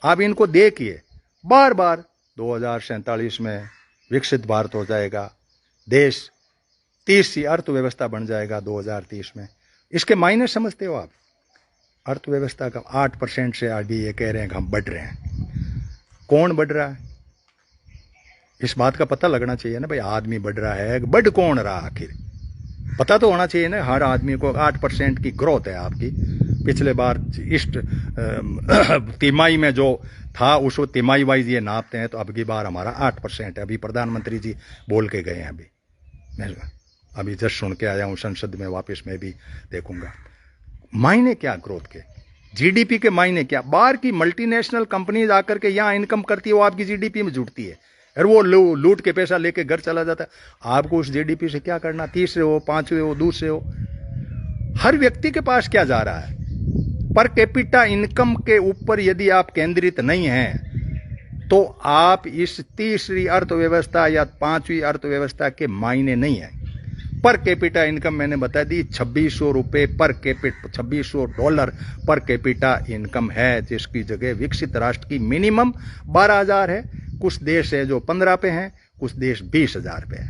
आप इनको देखिए बार बार। 2047 में विकसित भारत हो जाएगा, देश 30वीं अर्थव्यवस्था बन जाएगा 2030 में। इसके मायने समझते हो आप? अर्थव्यवस्था का 8% से अभी ये कह रहे हैं कि हम बढ़ रहे हैं। कौन बढ़ रहा है? इस बात का पता लगना चाहिए ना भाई, आदमी बढ़ रहा है, बढ़ कौन रहा आखिर, पता तो होना चाहिए ना हर आदमी को। 8% की ग्रोथ है आपकी। पिछले बार इस तिमाही में जो था उसको तिमाही वाइज ये नापते हैं, तो अब की बार हमारा 8% है। अभी प्रधानमंत्री जी बोल के गए हैं, अभी मैं अभी जस्ट सुन के आया हूँ संसद में, वापस मैं भी देखूंगा। मायने क्या ग्रोथ के? जीडीपी के मायने क्या? बाहर की मल्टीनेशनल कंपनीज आकर के यहाँ इनकम करती है, वो आपकी जीडीपी में जुड़ती है, और वो लूट के पैसा लेके घर चला जाता है। आपको उस जीडीपी से क्या करना? 30वीं हो, 5वीं हो, दूसरे हो, हर व्यक्ति के पास क्या जा रहा है? पर कैपिटा इनकम के ऊपर यदि आप केंद्रित नहीं हैं, तो आप इस 30वीं अर्थव्यवस्था या 5वीं अर्थव्यवस्था के मायने नहीं है। पर कैपिटा इनकम मैंने बता दी, $2600 per capita, $2600 per capita income है, जिसकी जगह विकसित राष्ट्र की मिनिमम 12,000 है। कुछ देश है जो 15 पे हैं, कुछ देश 20,000 पे है।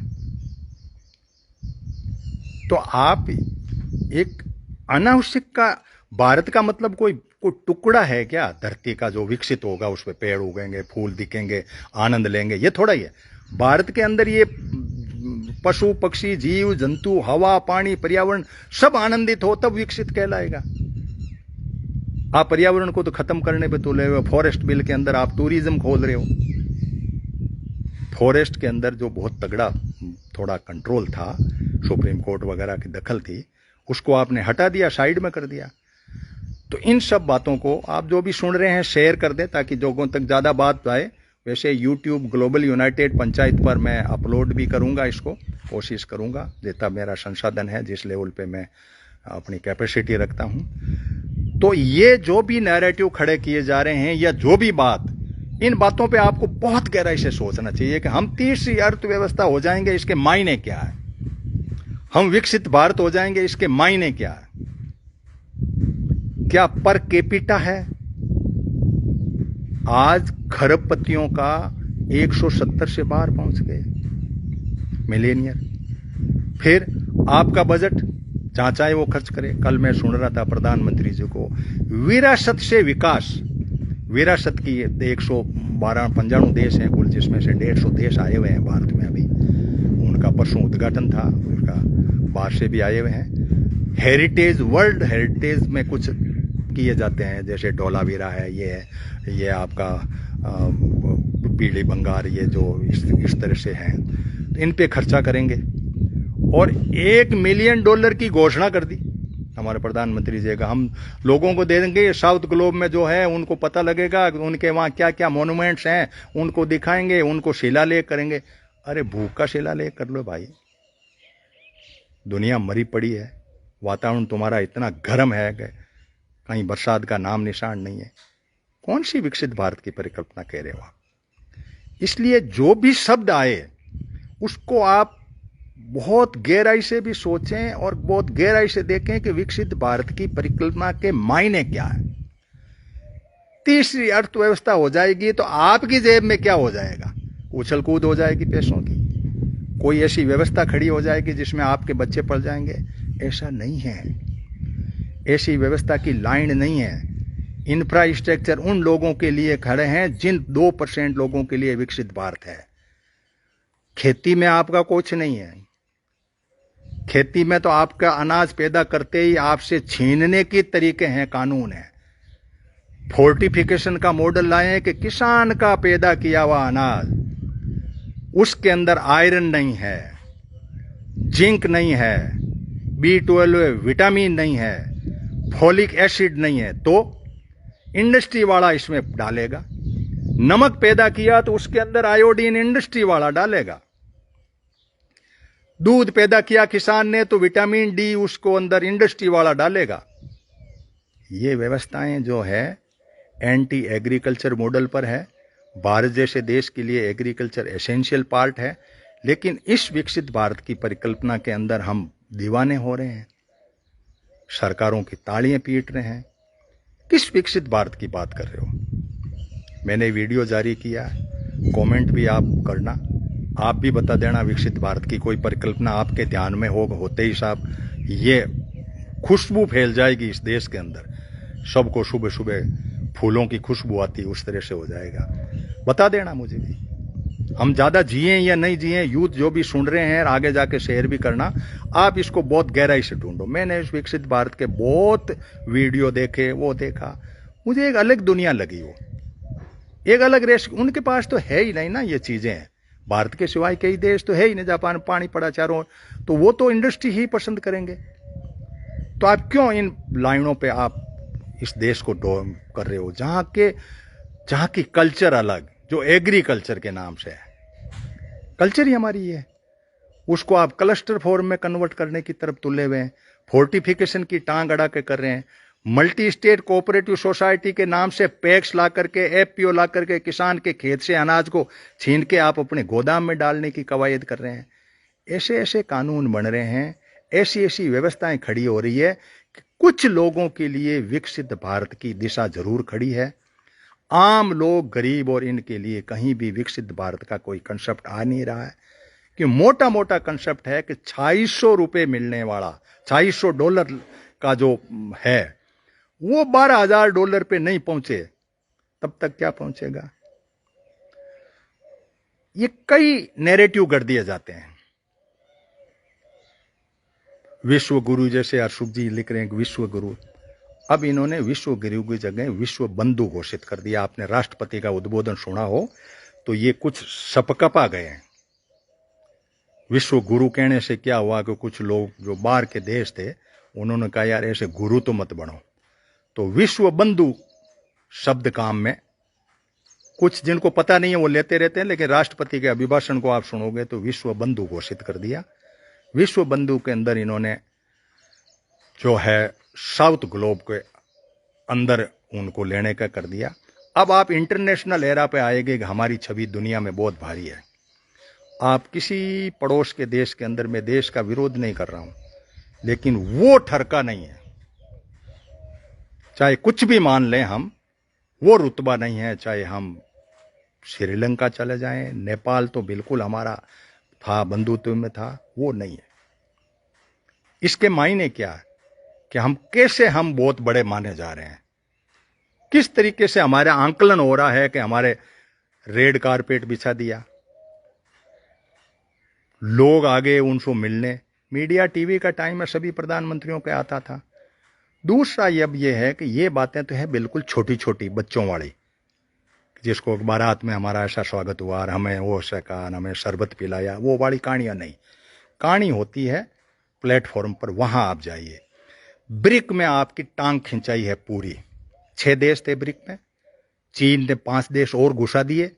तो आप एक अनावश्यक का, भारत का मतलब कोई टुकड़ा है क्या धरती का जो विकसित होगा, उस पर पेड़ उगेंगे, फूल दिखेंगे, आनंद लेंगे? ये थोड़ा ही है। भारत के अंदर ये पशु पक्षी, जीव जंतु, हवा, पानी, पर्यावरण सब आनंदित हो तब विकसित कहलाएगा। आप पर्यावरण को तो खत्म करने पे तुले हुए। फॉरेस्ट बिल के अंदर आप टूरिज्म खोल रहे हो। फॉरेस्ट के अंदर जो बहुत तगड़ा थोड़ा कंट्रोल था, सुप्रीम कोर्ट वगैरह की दखल थी, उसको आपने हटा दिया, साइड में कर दिया। तो इन सब बातों को आप जो भी सुन रहे हैं शेयर कर दें, ताकि लोगों तक ज़्यादा बात आए। वैसे यूट्यूब ग्लोबल यूनाइटेड पंचायत पर मैं अपलोड भी करूंगा, इसको कोशिश करूंगा जितना मेरा संसाधन है, जिस लेवल पे मैं अपनी कैपेसिटी रखता हूं। तो ये जो भी नैरेटिव खड़े किए जा रहे हैं या जो भी बात, इन बातों पे आपको बहुत गहराई से सोचना चाहिए कि हम तीसरी अर्थव्यवस्था हो जाएंगे, इसके मायने क्या है। हम विकसित भारत हो जाएंगे, इसके मायने क्या है। क्या पर कैपिटा है आज खरबपतियों का 170 से बाहर पहुंच गए मिलेनियर। फिर आपका बजट जहां चाहे वो खर्च करे। कल मैं सुन रहा था प्रधानमंत्री जी को, विरासत से विकास, विरासत की 195 देश हैं कुल, जिसमें से 150 देश आए हुए हैं भारत में अभी। उनका परसों उद्घाटन था, उनका बाहर से भी आए हुए हैं। हेरिटेज, वर्ल्ड हेरिटेज में कुछ किए जाते हैं, जैसे धौलावीरा है, ये आपका पीली बंगार, ये जो इस तरह से हैं, तो इन पे खर्चा करेंगे। और $1 मिलियन की घोषणा कर दी हमारे प्रधानमंत्री जी का, हम लोगों को दे देंगे। साउथ ग्लोब में जो है उनको पता लगेगा, उनके वहाँ क्या क्या मोन्यूमेंट्स हैं उनको दिखाएंगे, उनको शिलालेख करेंगे। अरे भूख का शिलालेख कर लो भाई, दुनिया मरी पड़ी है, वातावरण तुम्हारा इतना गर्म है कि कहीं बरसात का नाम निशान नहीं है। कौन सी विकसित भारत की परिकल्पना कह रहे हो आप। इसलिए जो भी शब्द आए उसको आप बहुत गहराई से भी सोचें और बहुत गहराई से देखें कि विकसित भारत की परिकल्पना के मायने क्या है। तीसरी अर्थव्यवस्था हो जाएगी तो आपकी जेब में क्या हो जाएगा, उछल कूद हो जाएगी पैसों की। कोई ऐसी व्यवस्था खड़ी हो जाएगी जिसमें आपके बच्चे पढ़ जाएंगे, ऐसा नहीं है। ऐसी व्यवस्था की लाइन नहीं है। इंफ्रास्ट्रक्चर उन लोगों के लिए खड़े हैं जिन 2% लोगों के लिए विकसित भारत है। खेती में आपका कुछ नहीं है। खेती में तो आपका अनाज पैदा करते ही आपसे छीनने के तरीके हैं, कानून है। फोर्टिफिकेशन का मॉडल लाए कि किसान का पैदा किया हुआ अनाज, उसके अंदर आयरन नहीं है, जिंक नहीं है, B12 विटामिन नहीं है, फोलिक एसिड नहीं है, तो इंडस्ट्री वाला इसमें डालेगा। नमक पैदा किया तो उसके अंदर आयोडीन इंडस्ट्री वाला डालेगा। दूध पैदा किया किसान ने तो विटामिन D उसको अंदर इंडस्ट्री वाला डालेगा। ये व्यवस्थाएं जो है एंटी एग्रीकल्चर मॉडल पर है। भारत जैसे देश के लिए एग्रीकल्चर एसेंशियल पार्ट है, लेकिन इस विकसित भारत की परिकल्पना के अंदर हम दीवाने हो रहे हैं, सरकारों की तालियां पीट रहे हैं। किस विकसित भारत की बात कर रहे हो। मैंने वीडियो जारी किया, कमेंट भी आप करना, आप भी बता देना विकसित भारत की कोई परिकल्पना आपके ध्यान में होते ही साहब ये खुशबू फैल जाएगी इस देश के अंदर। सबको सुबह सुबह फूलों की खुशबू आती, उस तरह से हो जाएगा। बता देना मुझे भी, हम ज्यादा जिए या नहीं जिए। यूथ जो भी सुन रहे हैं आगे जाके शेयर भी करना। आप इसको बहुत गहराई से ढूंढो। मैंने इस विकसित भारत के बहुत वीडियो देखे, वो देखा, मुझे एक अलग दुनिया लगी। वो एक अलग रेस, उनके पास तो है ही नहीं ना ये चीजें। भारत के सिवाय कई देश तो है ही नहीं, जापान पानी पड़ा चारों, तो वो तो इंडस्ट्री ही पसंद करेंगे। तो आप क्यों इन लाइनों पे आप इस देश को कर रहे हो, जहां की कल्चर अलग, जो एग्रीकल्चर के नाम से है। कल्चर ही हमारी है, उसको आप क्लस्टर फॉर्म में कन्वर्ट करने की तरफ तुले हुए हैं। फोर्टिफिकेशन की टांग अड़ा के कर रहे हैं। मल्टी स्टेट कोऑपरेटिव सोसाइटी के नाम से पैक्स ला करके, FPO ला करके किसान के खेत से अनाज को छीन के आप अपने गोदाम में डालने की कवायद कर रहे हैं। ऐसे ऐसे कानून बन रहे हैं, ऐसी ऐसी व्यवस्थाएं खड़ी हो रही है कि कुछ लोगों के लिए विकसित भारत की दिशा जरूर खड़ी है। आम लोग, गरीब और इनके लिए कहीं भी विकसित भारत का कोई कंसेप्ट आ नहीं रहा है। कि मोटा मोटा कंसेप्ट है कि $600 मिलने वाला, $600 का जो है वो $12,000 पे नहीं पहुंचे, तब तक क्या पहुंचेगा। ये कई नैरेटिव कर दिए जाते हैं। विश्व गुरु, जैसे अशोक जी लिख रहे हैं विश्व गुरु, अब इन्होंने विश्व गुरु की जगह विश्व बंधु घोषित कर दिया। आपने राष्ट्रपति का उद्बोधन सुना हो तो ये कुछ सपकपा गए हैं। विश्व गुरु कहने से क्या हुआ कि कुछ लोग जो बाहर के देश थे उन्होंने कहा यार ऐसे गुरु तो मत बनो। तो विश्व बंधु शब्द काम में कुछ जिनको पता नहीं है वो लेते रहते हैं, लेकिन राष्ट्रपति के अभिभाषण को आप सुनोगे तो विश्व बंधु घोषित कर दिया। विश्व बंधु के अंदर इन्होंने जो है साउथ ग्लोब के अंदर उनको लेने का कर दिया। अब आप इंटरनेशनल एरा पे आएंगे कि हमारी छवि दुनिया में बहुत भारी है। आप किसी पड़ोस के देश के अंदर, मैं देश का विरोध नहीं कर रहा हूं, लेकिन वो ठरका नहीं है। चाहे कुछ भी मान लें हम, वो रुतबा नहीं है। चाहे हम श्रीलंका चले जाएं, नेपाल तो बिल्कुल हमारा था, बंधुत्व में था, वो नहीं है। इसके मायने क्या है कि हम बहुत बड़े माने जा रहे हैं, किस तरीके से हमारा आंकलन हो रहा है कि हमारे रेड कारपेट बिछा दिया, लोग आगे उनसे मिलने, मीडिया टीवी का टाइम है, सभी प्रधानमंत्रियों के आता था। दूसरा अब ये है कि ये बातें तो है बिल्कुल छोटी छोटी बच्चों वाली, जिसको बारात में हमारा ऐसा स्वागत हुआ और हमें वो सका, हमें शरबत पिलाया, वो वाली कहानियां नहीं। कहानी होती है प्लेटफॉर्म पर, वहां आप जाइए। ब्रिक में आपकी टांग खिंचाई है पूरी। 6 देश थे ब्रिक में, चीन ने 5 देश और घुसा दिए,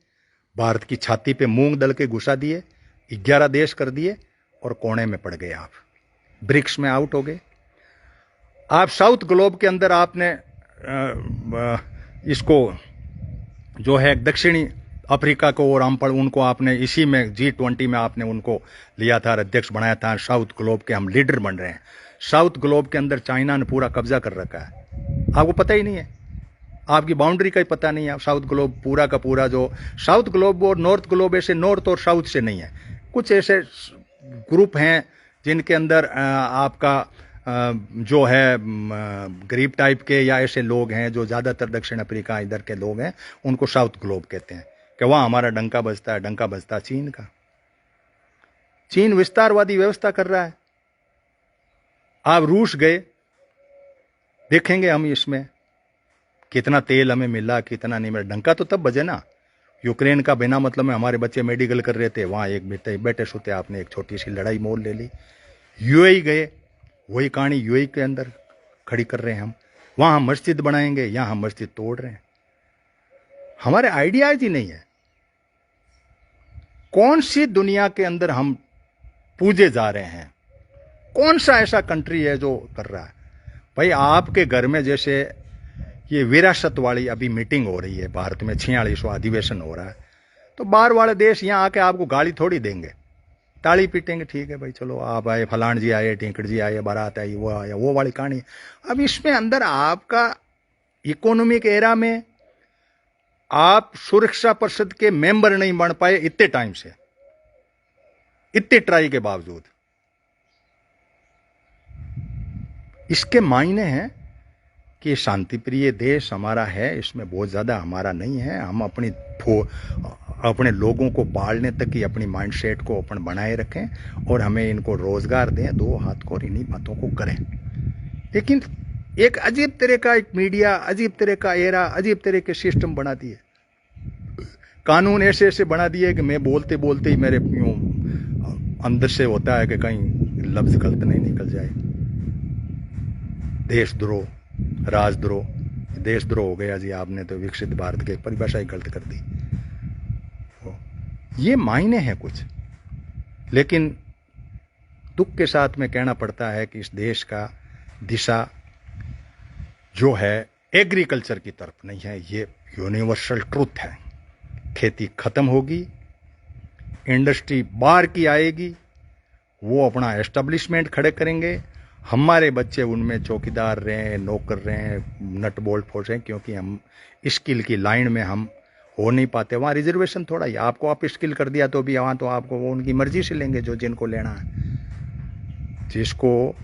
भारत की छाती पे मूंग दल के घुसा दिए, 11 देश कर दिए और कोने में पड़ गए आप। ब्रिक्स में आउट हो गए। आप साउथ ग्लोब के अंदर आपने इसको जो है दक्षिणी अफ्रीका को और उनको आपने इसी में G20 में आपने उनको लिया था, अध्यक्ष बनाया था। साउथ ग्लोब के हम लीडर बन रहे हैं। साउथ ग्लोब के अंदर चाइना ने पूरा कब्जा कर रखा है, आपको पता ही नहीं है, आपकी बाउंड्री का ही पता नहीं है। साउथ ग्लोब पूरा का पूरा, जो साउथ ग्लोब और नॉर्थ ग्लोब ऐसे नॉर्थ और साउथ से नहीं है, कुछ ऐसे ग्रुप हैं जिनके अंदर आपका जो है गरीब टाइप के या ऐसे लोग हैं जो ज़्यादातर दक्षिण अफ्रीका इधर के लोग हैं, उनको साउथ ग्लोब कहते हैं। कि वहाँ हमारा डंका बजता है, डंका बजता चीन का। चीन विस्तारवादी व्यवस्था कर रहा है। आप रूस गए, देखेंगे हम इसमें कितना तेल हमें मिला, कितना नहीं मिला। डंका तो तब बजे ना, यूक्रेन का बिना मतलब में हमारे बच्चे मेडिकल कर रहे थे, वहाँ एक बेटे सोते आपने एक छोटी सी लड़ाई मोल ले ली। यूएई गए, वही कहानी यूएई के अंदर खड़ी कर रहे हैं हम। वहाँ हम मस्जिद बनाएंगे, यहाँ हम मस्जिद तोड़ रहे हैं। हमारे आइडियाज ही नहीं है। कौन सी दुनिया के अंदर हम पूजे जा रहे हैं? कौन सा ऐसा कंट्री है जो कर रहा है? भाई आपके घर में जैसे ये विरासत वाली अभी मीटिंग हो रही है, भारत में 46वां अधिवेशन हो रहा है, तो बाहर वाले देश यहाँ आके आपको गाली थोड़ी देंगे, ताली पीटेंगे। ठीक है भाई, चलो आप आए, फलान जी आए, टिंकड़ जी आए, बारात आई, वो आया, वो वाली कहानी। अब इसमें अंदर आपका इकोनॉमिक एरा में आप सुरक्षा परिषद के मेंबर नहीं बन पाए इतने टाइम से, इतने ट्राई के बावजूद। इसके मायने हैं कि शांति प्रिय देश हमारा है, इसमें बहुत ज्यादा हमारा नहीं है। हम अपने लोगों को पालने तक ही अपनी माइंडसेट को अपन बनाए रखें और हमें इनको रोजगार दें, 2 हाथ को, और इन्हीं बातों को करें। लेकिन एक अजीब तरह का एक मीडिया, अजीब तरह का एरा, अजीब तरह के सिस्टम बना दिए, कानून ऐसे ऐसे बना दिए कि मैं बोलते बोलते ही मेरे अंदर से होता है कि कहीं लफ्ज गलत नहीं निकल जाए। देशद्रोह, राजद्रोह, देशद्रोह हो गया जी, आपने तो विकसित भारत की परिभाषा ही गलत कर दी। ये मायने हैं कुछ, लेकिन दुख के साथ में कहना पड़ता है कि इस देश का दिशा जो है एग्रीकल्चर की तरफ नहीं है। ये यूनिवर्सल ट्रूथ है। खेती खत्म होगी, इंडस्ट्री बाहर की आएगी, वो अपना एस्टेब्लिशमेंट खड़े करेंगे, हमारे बच्चे उनमें चौकीदार रहे, नौकर रहे, नट बोल्ट फोड़ रहे, क्योंकि हम स्किल की लाइन में हम हो नहीं पाते। वहाँ रिजर्वेशन थोड़ा ही, आपको आप स्किल कर दिया तो भी वहाँ तो आपको वो उनकी मर्जी से लेंगे, जो जिनको लेना है। जिसको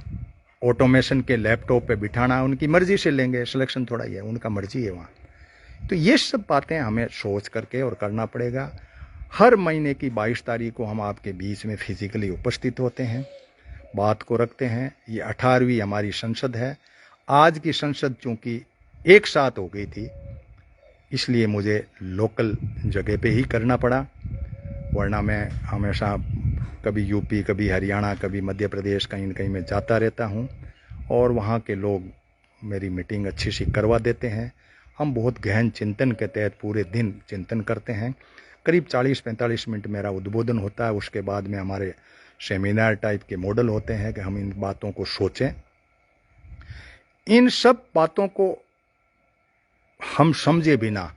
ऑटोमेशन के लैपटॉप पे बिठाना है उनकी मर्जी से लेंगे, सिलेक्शन थोड़ा ही है, उनका मर्जी है वहाँ। तो ये सब बातें हमें सोच करके और करना पड़ेगा। हर महीने की 22 तारीख को हम आपके बीच में फिजिकली उपस्थित होते हैं, बात को रखते हैं। ये 18वीं हमारी संसद है। आज की संसद चूंकि एक साथ हो गई थी, इसलिए मुझे लोकल जगह पे ही करना पड़ा, वरना मैं हमेशा कभी यूपी, कभी हरियाणा, कभी मध्य प्रदेश, कहीं न कहीं मैं जाता रहता हूँ, और वहाँ के लोग मेरी मीटिंग अच्छी सी करवा देते हैं। हम बहुत गहन चिंतन के तहत पूरे दिन चिंतन करते हैं। करीब 40-45 मिनट मेरा उद्बोधन होता है, उसके बाद में हमारे सेमिनार टाइप के मॉडल होते हैं कि हम इन बातों को सोचें। इन सब बातों को हम समझे बिना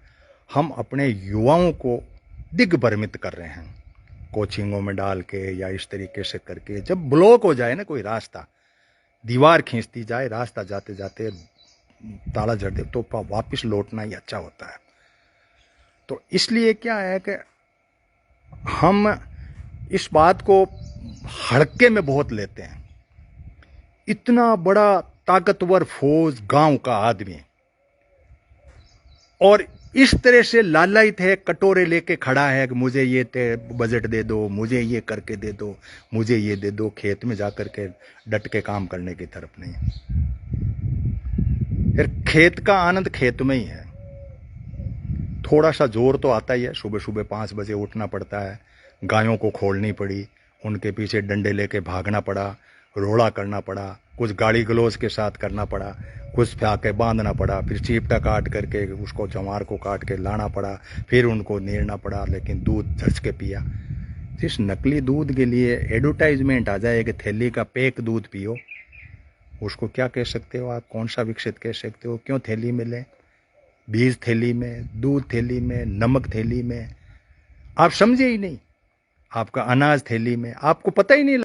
हम अपने युवाओं को दिग्भ्रमित कर रहे हैं कोचिंगों में डाल के या इस तरीके से करके। जब ब्लॉक हो जाए ना कोई रास्ता, दीवार खींचती जाए, रास्ता जाते जाते ताला जड़ दे, तो वापस लौटना ही अच्छा होता है। तो इसलिए क्या है कि हम इस बात को हड़के में बहुत लेते हैं। इतना बड़ा ताकतवर फौज, गांव का आदमी, और इस तरह से लालायित है, कटोरे लेके खड़ा है कि मुझे ये बजट दे दो, मुझे ये करके दे दो, मुझे ये दे दो। खेत में जाकर के डट के काम करने की तरफ नहीं। फिर खेत का आनंद खेत में ही है। थोड़ा सा जोर तो आता ही है, सुबह सुबह 5 बजे उठना पड़ता है, गायों को खोलनी पड़ी, उनके पीछे डंडे लेके भागना पड़ा, रोड़ा करना पड़ा, कुछ गाड़ी गलौज के साथ करना पड़ा, कुछ आके बांधना पड़ा, फिर चीपटा काट करके उसको चमार को काट के लाना पड़ा, फिर उनको नीरना पड़ा, लेकिन दूध झच के पिया। इस नकली दूध के लिए एडवर्टाइजमेंट आ जाए कि थैली का पैक दूध पियो, उसको क्या कह सकते हो आप? कौन सा विकसित कह सकते हो? क्यों थैली में लें? बीज थैली में, दूध थैली में, नमक थैली में, आप समझे ही नहीं। आपका अनाज थैली में, आपको पता ही नहीं